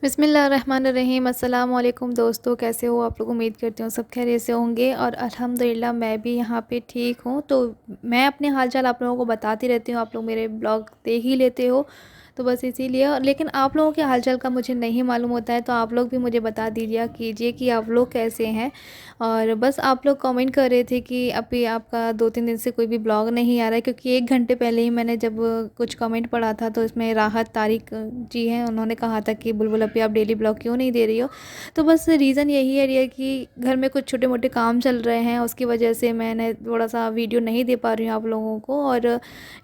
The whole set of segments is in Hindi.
बिस्मिल्लाहिर्रहमानिर्रहीम। अस्सलाम वालेकुम दोस्तों, कैसे हो आप लोग? उम्मीद करती हूँ सब खैरियत से होंगे और अल्हम्दुलिल्लाह मैं भी यहाँ पे ठीक हूँ। तो मैं अपने हाल चाल आप लोगों को बताती रहती हूँ, आप लोग मेरे ब्लॉग देख ही लेते हो, तो बस इसीलिए। और लेकिन आप लोगों के हाल चाल का मुझे नहीं मालूम होता है, तो आप लोग भी मुझे बता दीजिए कीजिए कि आप लोग कैसे हैं। और बस आप लोग कमेंट कर रहे थे कि अभी आपका 2-3 दिन से कोई भी ब्लॉग नहीं आ रहा है, क्योंकि 1 घंटे पहले ही मैंने जब कुछ कमेंट पढ़ा था तो इसमें राहत तारिक जी हैं, उन्होंने कहा था कि बुलबुल अभी आप डेली ब्लॉग क्यों नहीं दे रही हो। तो बस रीज़न यही है रिया कि घर में कुछ छोटे मोटे काम चल रहे हैं, उसकी वजह से मैंने थोड़ा सा वीडियो नहीं दे पा रही हूँ आप लोगों को। और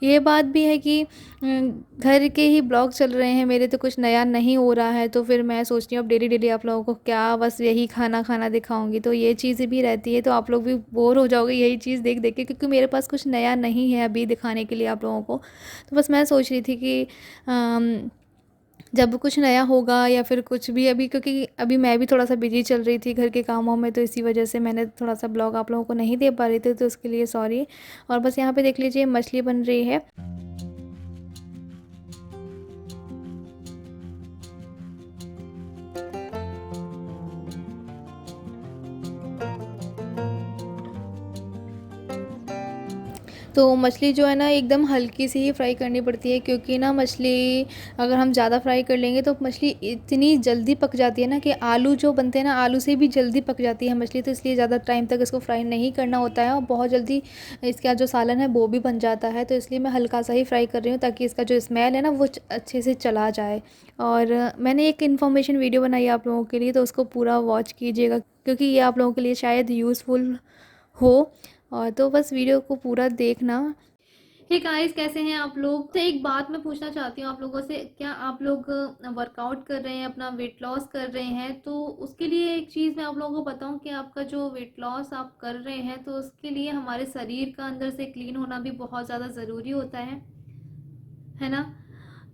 ये बात भी है कि घर के ही ब्लॉग चल रहे हैं मेरे, तो कुछ नया नहीं हो रहा है। तो फिर मैं सोचती हूँ अब डेली डेली आप लोगों को क्या बस यही खाना खाना दिखाऊंगी, तो ये चीज़ भी रहती है, तो आप लोग भी बोर हो जाओगे यही चीज़ देख देख के, क्योंकि मेरे पास कुछ नया नहीं है अभी दिखाने के लिए आप लोगों को। तो बस मैं सोच रही थी कि जब कुछ नया होगा या फिर कुछ भी, अभी क्योंकि अभी मैं भी थोड़ा सा बिजी चल रही थी घर के कामों में, तो इसी वजह से मैंने थोड़ा सा ब्लॉग आप लोगों को नहीं दे पा रही थी, तो उसके लिए सॉरी। और बस यहाँ पे देख लीजिए मछली बन रही है। तो मछली जो है ना एकदम हल्की सी ही फ्राई करनी पड़ती है, क्योंकि ना मछली अगर हम ज़्यादा फ्राई कर लेंगे तो मछली इतनी जल्दी पक जाती है ना कि आलू जो बनते हैं ना, आलू से भी जल्दी पक जाती है मछली, तो इसलिए ज़्यादा टाइम तक इसको फ्राई नहीं करना होता है और बहुत जल्दी इसका जो सालन है वो भी बन जाता है। तो इसलिए मैं हल्का सा ही फ्राई कर रही हूँ ताकि इसका जो स्मेल है ना वो अच्छे से चला जाए। और मैंने एक इन्फॉर्मेशन वीडियो बनाई है आप लोगों के लिए, तो उसको पूरा वॉच कीजिएगा, क्योंकि ये आप लोगों के लिए शायद यूज़फुल हो। और तो बस वीडियो को पूरा देखना। हे गाइस, कैसे हैं आप लोग? तो एक बात मैं पूछना चाहती हूँ आप लोगों से, क्या आप लोग वर्कआउट कर रहे हैं, अपना वेट लॉस कर रहे हैं? तो उसके लिए एक चीज़ मैं आप लोगों को बताऊँ कि आपका जो वेट लॉस आप कर रहे हैं, तो उसके लिए हमारे शरीर का अंदर से क्लीन होना भी बहुत ज़्यादा ज़रूरी होता है ना?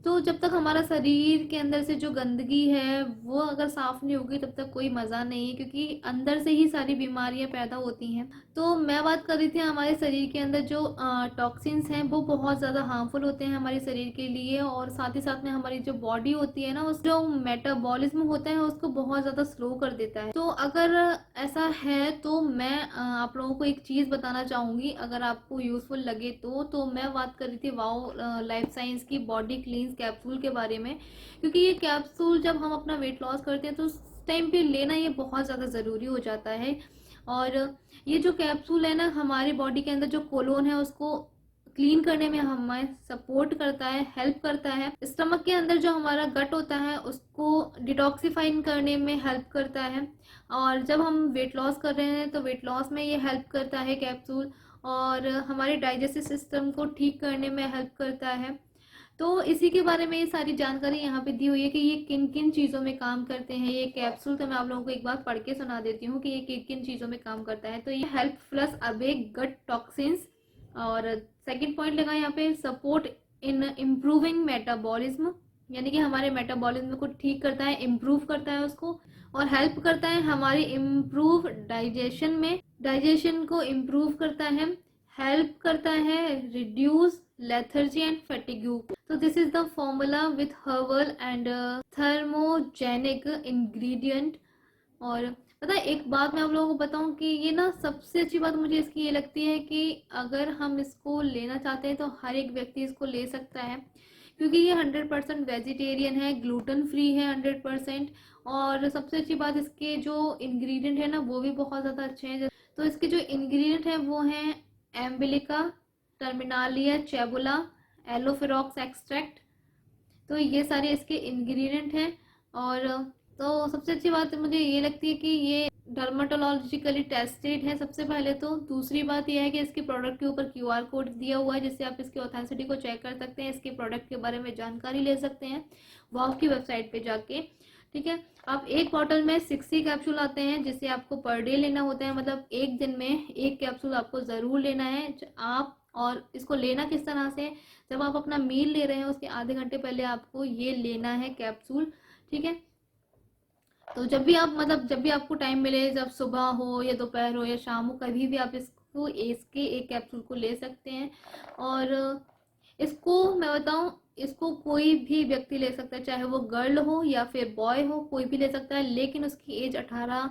तो जब तक हमारा शरीर के अंदर से जो गंदगी है वो अगर साफ नहीं होगी तब तक कोई मज़ा नहीं है, क्योंकि अंदर से ही सारी बीमारियां पैदा होती हैं। तो मैं बात कर रही थी हमारे शरीर के अंदर जो टॉक्सिन्स हैं वो बहुत ज़्यादा हार्मफुल होते हैं हमारे शरीर के लिए, और साथ ही साथ में हमारी जो बॉडी होती है ना, उस जो मेटाबॉलिज्म होता है उसको बहुत ज़्यादा स्लो कर देता है। तो अगर ऐसा है तो मैं आप लोगों को एक चीज़ बताना चाहूँगी, अगर आपको यूज़फुल लगे तो मैं बात कर रही थी वाओ लाइफ साइंस की बॉडी क्लींस कैप्सूल के बारे में। क्योंकि ये कैप्सूल जब हम अपना वेट लॉस करते हैं तो उस टाइम पे लेना ये बहुत ज़्यादा ज़रूरी हो जाता है। और ये जो कैप्सूल है ना, हमारी बॉडी के अंदर जो कोलोन है उसको क्लीन करने में हमें सपोर्ट करता है, हेल्प करता है। स्टमक के अंदर जो हमारा गट होता है उसको डिटॉक्सिफाइन करने में हेल्प करता है। और जब हम वेट लॉस कर रहे हैं तो वेट लॉस में ये हेल्प करता है कैप्सूल। और हमारे डाइजेस्टिव सिस्टम को ठीक करने में हेल्प करता है। तो इसी के बारे में ये सारी जानकारी यहाँ पे दी हुई है कि ये किन किन चीज़ों में काम करते हैं ये कैप्सूल। तो मैं आप लोगों को एक बार पढ़ के सुना देती हूँ कि ये किन किन चीज़ों में काम करता है। तो ये हेल्प प्लस अवे गट टॉक्सिन्स, और सेकंड पॉइंट लगा यहाँ पे सपोर्ट इन इम्प्रूविंग मेटाबॉलिज्म, यानी कि हमारे मेटाबॉलिज्म को ठीक करता है, इम्प्रूव करता है उसको। और हेल्प करता है हमारी इम्प्रूव डाइजेशन में, डाइजेशन को इम्प्रूव करता है। हेल्प करता है रिड्यूस लेथर्जी एंड फैटिग्यू। तो this is the formula with herbal and thermogenic ingredient. और पता है एक बात मैं आप लोगों को बताऊं कि ये ना सबसे अच्छी बात मुझे इसकी ये लगती है कि अगर हम इसको लेना चाहते हैं तो हर एक व्यक्ति इसको ले सकता है, क्योंकि ये 100% वेजिटेरियन है, ग्लूटेन फ्री है 100%। और सबसे अच्छी बात इसके जो इंग्रेडिएंट है ना वो भी बहुत ज़्यादा अच्छे हैं। तो इसके जो इंग्रेडिएंट है वो हैं एम्बिलिका, टर्मिनालिया चेबुला, एलोफेरॉक्स एक्सट्रैक्ट। तो ये सारे इसके इंग्रेडिएंट हैं। और तो सबसे अच्छी बात मुझे ये लगती है कि ये डर्माटोलॉजिकली टेस्टेड है सबसे पहले। तो दूसरी बात यह है कि इसके प्रोडक्ट के ऊपर क्यूआर कोड दिया हुआ है, जिससे आप इसकी ऑथेंसिटी को चेक कर सकते हैं, इसके प्रोडक्ट के बारे में जानकारी ले सकते हैं वाव की वेबसाइट पे जाके। ठीक है, आप एक बॉटल में 60 कैप्सूल आते हैं जिसे आपको पर डे लेना होता है, मतलब एक दिन में एक कैप्सूल आपको ज़रूर लेना है आप। और इसको लेना किस तरह से, जब आप अपना मील ले रहे हैं उसके आधे घंटे पहले आपको ये लेना है कैप्सूल। ठीक है, तो जब भी आप मतलब जब भी आपको टाइम मिले, जब सुबह हो या दोपहर हो या शाम हो, कभी भी आप इसको इसके एक कैप्सूल को ले सकते हैं। और इसको मैं बताऊं, इसको कोई भी व्यक्ति ले सकता है, चाहे वो गर्ल हो या फिर बॉय हो, कोई भी ले सकता है, लेकिन उसकी एज 18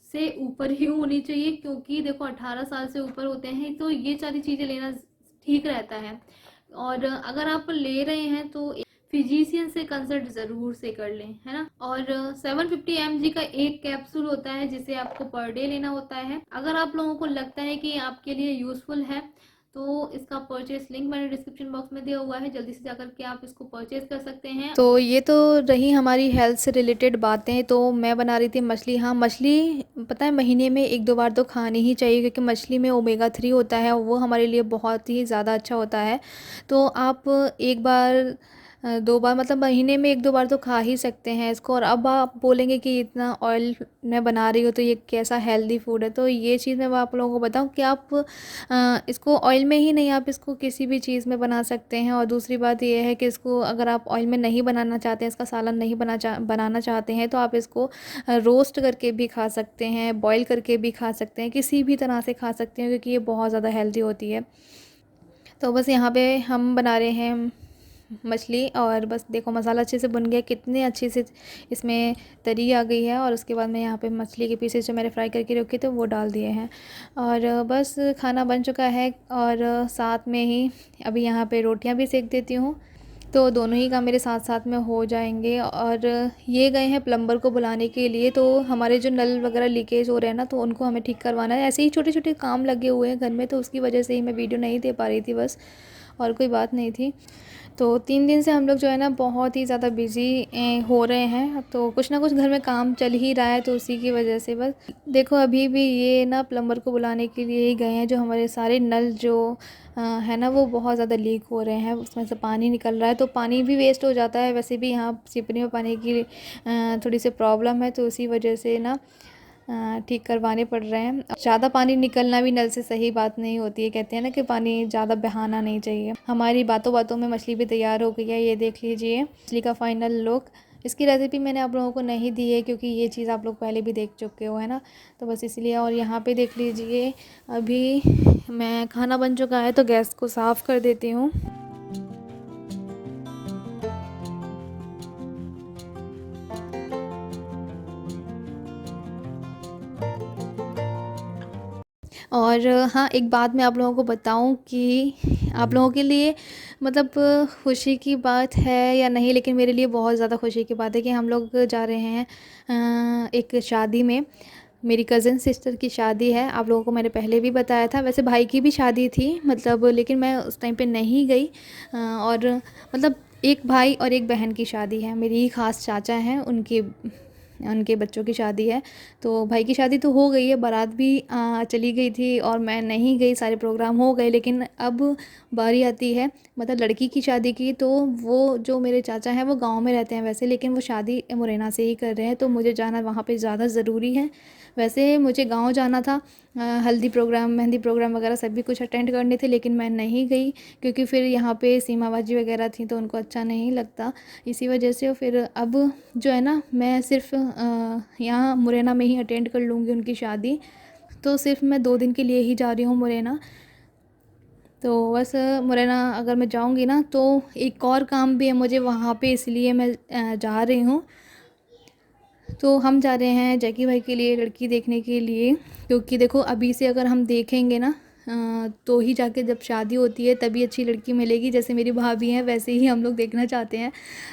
से ऊपर ही होनी चाहिए, क्योंकि देखो 18 साल से ऊपर होते हैं तो ये सारी चीज़ें लेना ठीक रहता है। और अगर आप ले रहे हैं तो फिजिशियन से कंसल्ट ज़रूर से कर लें, है ना। और 750 mg का एक कैप्सूल होता है जिसे आपको पर डे लेना होता है। अगर आप लोगों को लगता है कि आपके लिए यूज़फुल है तो इसका परचेस लिंक मैंने डिस्क्रिप्शन बॉक्स में दिया हुआ है, जल्दी से जाकर के आप इसको परचेस कर सकते हैं। तो ये तो रही हमारी हेल्थ से रिलेटेड बातें। तो मैं बना रही थी मछली। हाँ, मछली पता है महीने में 1-2 बार तो खानी ही चाहिए, क्योंकि मछली में ओमेगा 3 होता है, वो हमारे लिए बहुत ही ज़्यादा अच्छा होता है। तो आप 1 बार 2 बार मतलब महीने में 1-2 बार तो खा ही सकते हैं इसको। और अब आप बोलेंगे कि इतना ऑयल मैं बना रही हूँ तो ये कैसा हेल्दी फूड है, तो ये चीज़ मैं आप लोगों को बताऊँ कि आप इसको ऑयल में ही नहीं, आप इसको किसी भी चीज़ में बना सकते हैं। और दूसरी बात ये है कि इसको अगर आप ऑयल में नहीं बनाना चाहते हैं, इसका सालन नहीं बनाना चाहते हैं, तो आप इसको रोस्ट करके भी खा सकते हैं, बॉईल करके भी खा सकते हैं, किसी भी तरह से खा सकते हैं, क्योंकि ये बहुत ज़्यादा हेल्दी होती है। तो बस यहाँ पे हम बना रहे हैं मछली, और बस देखो मसाला अच्छे से भुन गया, कितने अच्छे से इसमें तरी आ गई है। और उसके बाद मैं यहाँ पे मछली के पीसेस जो मैंने फ्राई करके रखे थे वो डाल दिए हैं, और बस खाना बन चुका है। और साथ में ही अभी यहाँ पे रोटियाँ भी सेक देती हूँ, तो दोनों ही काम मेरे साथ साथ में हो जाएंगे। और ये गए हैं प्लम्बर को बुलाने के लिए, तो हमारे जो नल वगैरह लीकेज हो रहे हैं ना, तो उनको हमें ठीक करवाना है। ऐसे ही छोटे छोटे काम लगे हुए हैं घर में, तो उसकी वजह से ही मैं वीडियो नहीं दे पा रही थी बस, और कोई बात नहीं थी। तो 3 दिन से हम लोग जो है ना बहुत ही ज़्यादा बिज़ी हो रहे हैं, तो कुछ ना कुछ घर में काम चल ही रहा है, तो उसी की वजह से बस देखो अभी भी ये ना प्लम्बर को बुलाने के लिए ही गए हैं। जो हमारे सारे नल जो है ना वो बहुत ज़्यादा लीक हो रहे हैं, उसमें से पानी निकल रहा है, तो पानी भी वेस्ट हो जाता है। वैसे भी यहाँ सिपरी में पानी की थोड़ी सी प्रॉब्लम है, तो उसी वजह से ना ठीक करवाने पड़ रहे हैं। ज़्यादा पानी निकलना भी नल से सही बात नहीं होती है, कहते हैं ना कि पानी ज़्यादा बहाना नहीं चाहिए। हमारी बातों बातों में मछली भी तैयार हो गई है, ये देख लीजिए मछली का फाइनल लुक। इसकी रेसिपी मैंने आप लोगों को नहीं दी है, क्योंकि ये चीज़ आप लोग पहले भी देख चुके हो, है ना, तो बस इसलिए। और यहाँ पे देख लीजिए अभी मैं खाना बन चुका है, तो गैस को साफ़ कर देती हूँ। और हाँ, एक बात मैं आप लोगों को बताऊँ कि आप लोगों के लिए मतलब खुशी की बात है या नहीं, लेकिन मेरे लिए बहुत ज़्यादा खुशी की बात है कि हम लोग जा रहे हैं एक शादी में। मेरी कज़न सिस्टर की शादी है, आप लोगों को मैंने पहले भी बताया था। वैसे भाई की भी शादी थी मतलब, लेकिन मैं उस टाइम पे नहीं गई। और मतलब एक भाई और एक बहन की शादी है, मेरी ही ख़ास चाचा हैं, उनके उनके बच्चों की शादी है। तो भाई की शादी तो हो गई है, बारात भी चली गई थी और मैं नहीं गई, सारे प्रोग्राम हो गए। लेकिन अब बारी आती है मतलब लड़की की शादी की, तो वो जो मेरे चाचा हैं वो गांव में रहते हैं वैसे, लेकिन वो शादी मुरैना से ही कर रहे हैं, तो मुझे जाना वहाँ पे ज़्यादा ज़रूरी है। वैसे मुझे गांव जाना था, हल्दी प्रोग्राम, मेहंदी प्रोग्राम वगैरह सभी कुछ अटेंड करने थे, लेकिन मैं नहीं गई, क्योंकि फिर यहाँ पे सीमाबाजी वगैरह थी तो उनको अच्छा नहीं लगता, इसी वजह से। फिर अब जो है ना मैं सिर्फ यहाँ मुरैना में ही अटेंड कर लूँगी उनकी शादी। तो सिर्फ मैं 2 दिन के लिए ही जा रही हूँ मुरैना। तो बस मुरैना अगर मैं जाऊँगी ना तो एक और काम भी है मुझे वहाँ पे, इसलिए मैं जा रही हूँ। तो हम जा रहे हैं जैकी भाई के लिए लड़की देखने के लिए, क्योंकि देखो अभी से अगर हम देखेंगे ना तो ही जाके जब शादी होती है तभी अच्छी लड़की मिलेगी। जैसे मेरी भाभी हैं वैसे ही हम लोग देखना चाहते हैं,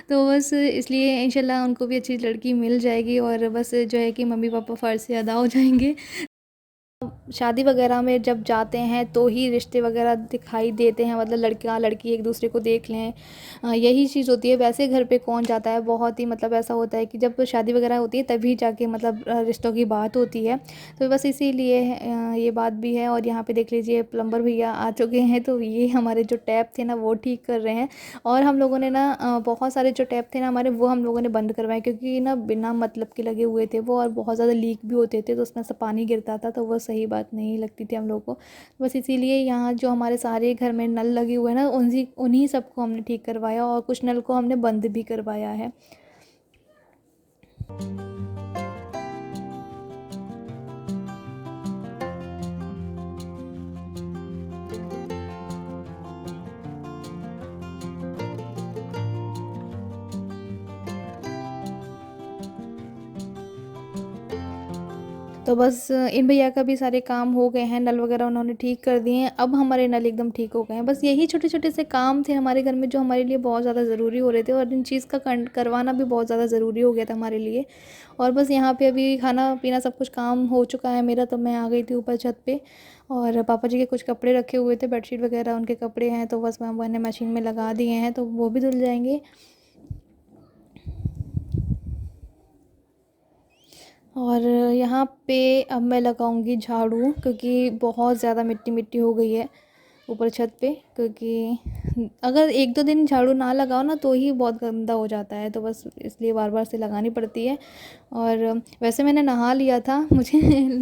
तो बस इसलिए इंशाल्लाह उनको भी अच्छी लड़की मिल जाएगी, और बस जो है कि मम्मी पापा फ़र्ज़ से अदा हो जाएंगे। शादी वगैरह में जब जाते हैं तो ही रिश्ते वगैरह दिखाई देते हैं, मतलब लड़का लड़की एक दूसरे को देख लें, यही चीज़ होती है। वैसे घर पे कौन जाता है, बहुत ही मतलब ऐसा होता है कि जब शादी वगैरह होती है तभी जाके मतलब रिश्तों की बात होती है। तो बस इसीलिए ये बात भी है। और यहाँ पे देख लीजिए प्लम्बर भैया आ चुके हैं, तो ये हमारे जो टैप थे ना वो ठीक कर रहे हैं। और हम लोगों ने ना बहुत सारे जो टैप थे ना हमारे, वो हम लोगों ने बंद करवाए, क्योंकि ना बिना मतलब के लगे हुए थे वो, और बहुत ज़्यादा लीक भी होते थे, तो उसमें से पानी गिरता था, तो वो सही बात नहीं लगती थी हम लोग को। बस इसीलिए यहाँ जो हमारे सारे घर में नल लगे हुए हैं ना, उन्हीं सबको हमने ठीक करवाया, और कुछ नल को हमने बंद भी करवाया है। तो बस इन भैया का भी सारे काम हो गए हैं, नल वगैरह उन्होंने ठीक कर दिए हैं। अब हमारे नल एकदम ठीक हो गए हैं। बस यही छोटे-छोटे से काम थे हमारे घर में जो हमारे लिए बहुत ज़्यादा ज़रूरी हो रहे थे, और इन चीज़ का करवाना भी बहुत ज़्यादा ज़रूरी हो गया था हमारे लिए। और बस यहाँ पे अभी खाना-पीना सब कुछ काम हो चुका है मेरा, तो मैं आ गई थी ऊपर छत पे। और पापा जी के कुछ कपड़े रखे हुए थे, बेडशीट वगैरह उनके कपड़े हैं, तो बस मैंने मशीन में लगा दिए हैं, तो वो भी धुल जाएँगे। और यहाँ पे अब मैं लगाऊंगी झाड़ू, क्योंकि बहुत ज़्यादा मिट्टी मिट्टी हो गई है ऊपर छत पे। क्योंकि अगर एक दो दिन झाड़ू ना लगाओ ना तो ही बहुत गंदा हो जाता है, तो बस इसलिए बार बार से लगानी पड़ती है। और वैसे मैंने नहा लिया था, मुझे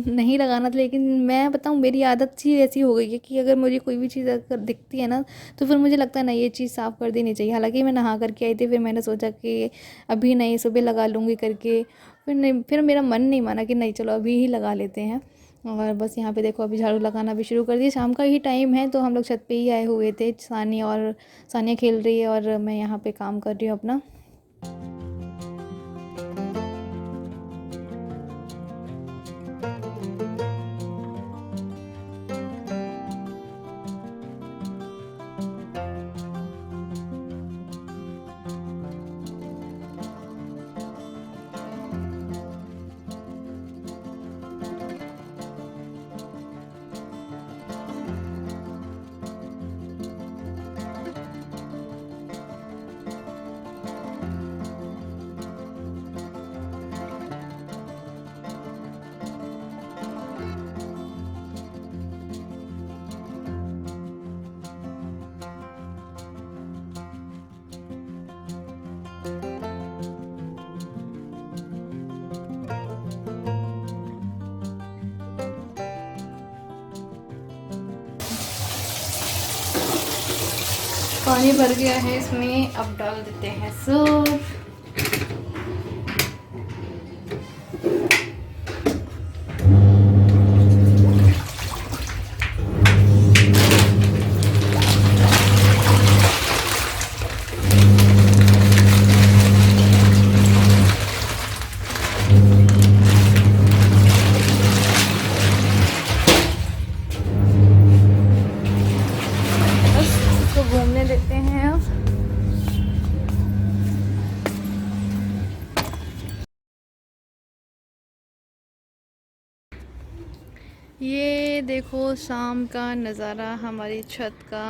नहीं लगाना था, लेकिन मैं बताऊँ मेरी आदत सी ऐसी हो गई है कि अगर मुझे कोई भी चीज़ अगर दिखती है ना, तो फिर मुझे लगता है ना ये चीज़ साफ़ कर देनी चाहिए। हालांकि मैं नहा करके आई थी, फिर मैंने सोचा कि अभी नहीं, सुबह लगा लूँगी करके। फिर नहीं, फिर मेरा मन नहीं माना कि नहीं चलो अभी ही लगा लेते हैं। और बस यहाँ पे देखो अभी झाड़ू लगाना भी शुरू कर दिया। शाम का ही टाइम है, तो हम लोग छत पे ही आए हुए थे। सानिया खेल रही है और मैं यहाँ पे काम कर रही हूँ अपना। पानी भर गया है इसमें, अब डाल देते हैं सूप। बस इसको घूमने देते हैं अब। ये देखो शाम का नज़ारा हमारी छत का।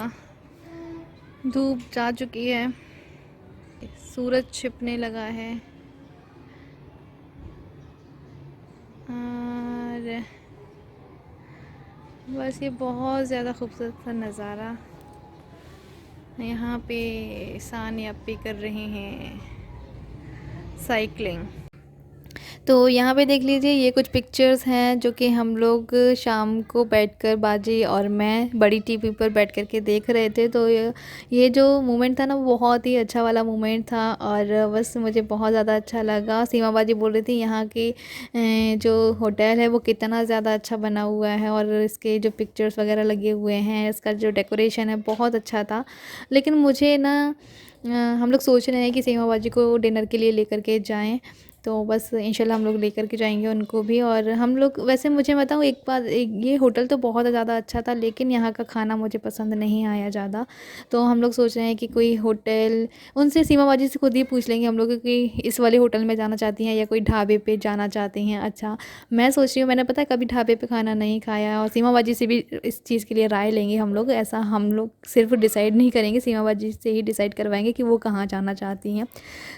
धूप जा चुकी है, सूरज छिपने लगा है, और बस ये बहुत ज़्यादा खूबसूरत सा नज़ारा। यहाँ पे सानिया अप्पी कर रहे हैं साइकिलिंग। तो यहाँ पे देख लीजिए, ये कुछ पिक्चर्स हैं जो कि हम लोग शाम को बैठकर बाजी और मैं बड़ी टीवी पर बैठ कर के देख रहे थे। तो ये जो मोमेंट था ना, वो बहुत ही अच्छा वाला मोमेंट था, और बस मुझे बहुत ज़्यादा अच्छा लगा। सीमा बाजी बोल रही थी यहाँ की जो होटल है वो कितना ज़्यादा अच्छा बना हुआ है, और इसके जो पिक्चर्स वगैरह लगे हुए हैं, इसका जो डेकोरेशन है बहुत अच्छा था। लेकिन मुझे ना हम लोग सोच रहे हैं कि सीमा बाजी को डिनर के लिए लेकर के जाएं, तो बस इंशाल्लाह हम लोग लेकर के जाएंगे उनको भी। और हम लोग वैसे मुझे बताऊँ एक बात, ये होटल तो बहुत ज़्यादा अच्छा था, लेकिन यहाँ का खाना मुझे पसंद नहीं आया ज़्यादा। तो हम लोग सोच रहे हैं कि कोई होटल, उनसे सीमा बाजी से खुद ही पूछ लेंगे हम लोग कि इस वाले होटल में जाना चाहती हैं या कोई ढाबे पे जाना चाहती हैं। अच्छा, मैं सोच रही हूँ, मैंने पता है कभी ढाबे पे खाना नहीं खाया, और सीमा बाजी से भी इस चीज़ के लिए राय लेंगे हम लोग। ऐसा हम लोग सिर्फ डिसाइड नहीं करेंगे, सीमा बाजी से ही डिसाइड करवाएंगे कि वो कहाँ जाना चाहती हैं।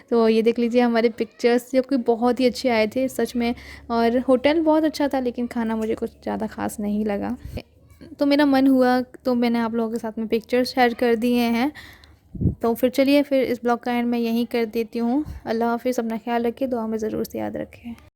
तो ये देख लीजिए हमारे पिक्चर्स जो कि बहुत ही अच्छे आए थे सच में, और होटल बहुत अच्छा था, लेकिन खाना मुझे कुछ ज़्यादा ख़ास नहीं लगा। तो मेरा मन हुआ तो मैंने आप लोगों के साथ में पिक्चर्स शेयर कर दिए हैं। तो फिर चलिए, फिर इस ब्लॉग का एंड मैं यहीं कर देती हूँ। अल्लाह हाफ़िज़, अपना ख्याल रखिए, दुआ में ज़रूर से याद रखें।